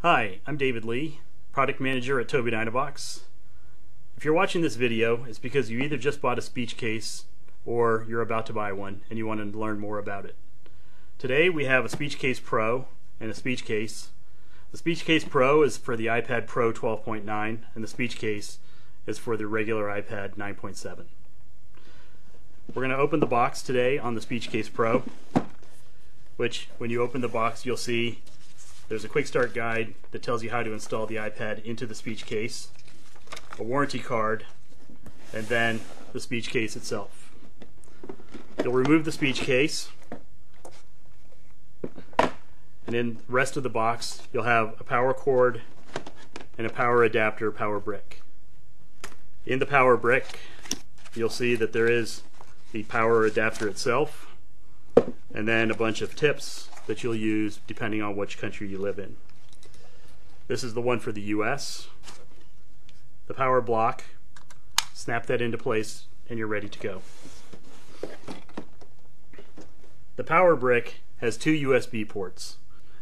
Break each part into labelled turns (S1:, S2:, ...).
S1: Hi, I'm David Lee, Product Manager at Tobii Dynavox. If you're watching this video, it's because you either just bought a speech case or you're about to buy one and you want to learn more about it. Today we have a Speech Case Pro and a Speech Case. The Speech Case Pro is for the iPad Pro 12.9 and the Speech Case is for the regular iPad 9.7. We're going to open the box today on the Speech Case Pro, which when you open the box you'll see there's a quick start guide that tells you how to install the iPad into the speech case, a warranty card, and then the speech case itself. You'll remove the speech case, and in the rest of the box you'll have a power cord and a power adapter power brick. In the power brick you'll see that there is the power adapter itself and then a bunch of tips that you'll use depending on which country you live in. This is the one for the US. The power block, snap that into place and you're ready to go. The power brick has two USB ports.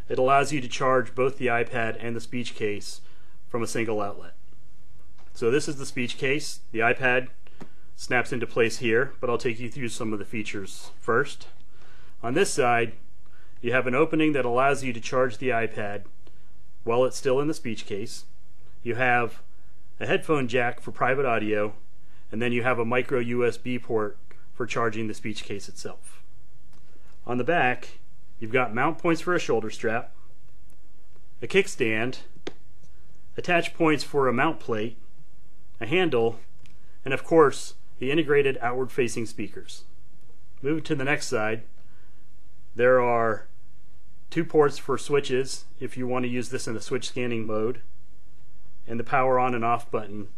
S1: It allows you to charge both the iPad and the speech case from a single outlet. So this is the speech case. The iPad snaps into place here, but I'll take you through some of the features first. On this side, you have an opening that allows you to charge the iPad while it's still in the speech case. You have a headphone jack for private audio, and then you have a micro USB port for charging the speech case itself. On the back, you've got mount points for a shoulder strap, a kickstand, attach points for a mount plate, a handle, and of course, the integrated outward-facing speakers. Moving to the next side, there are two ports for switches if you want to use this in the switch scanning mode, and the power on and off button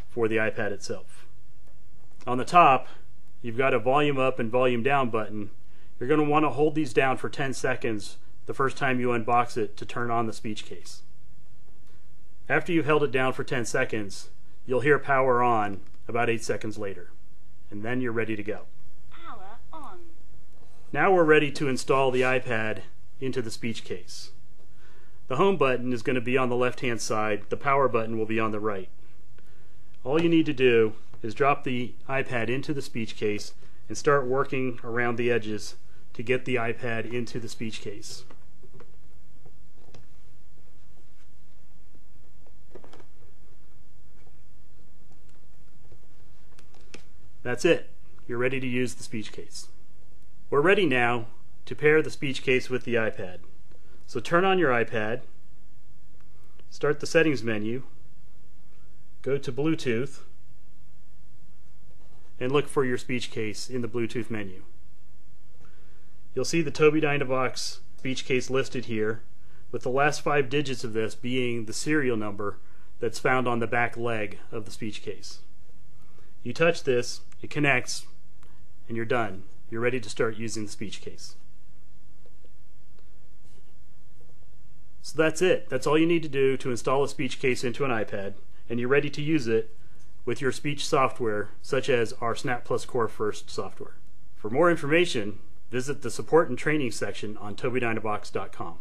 S1: for the iPad itself. On the top, you've got a volume up and volume down button. You're going to want to hold these down for 10 seconds the first time you unbox it to turn on the speech case. After you've held it down for 10 seconds, you'll hear power on about 8 seconds later, and then you're ready to go.
S2: Power on.
S1: Now we're ready to install the iPad into the speech case. The home button is going to be on the left hand side, the power button will be on the right. All you need to do is drop the iPad into the speech case and start working around the edges to get the iPad into the speech case. That's it. You're ready to use the speech case. We're ready now to pair the speech case with the iPad. So turn on your iPad, start the settings menu, go to Bluetooth, and look for your speech case in the Bluetooth menu. You'll see the Tobii Dynavox speech case listed here, with the last 5 digits of this being the serial number that's found on the back leg of the speech case. You touch this, it connects, and you're done. You're ready to start using the speech case. So that's it. That's all you need to do to install a speech case into an iPad, and you're ready to use it with your speech software, such as our Snap Plus Core First software. For more information, visit the support and training section on TobiiDynavox.com.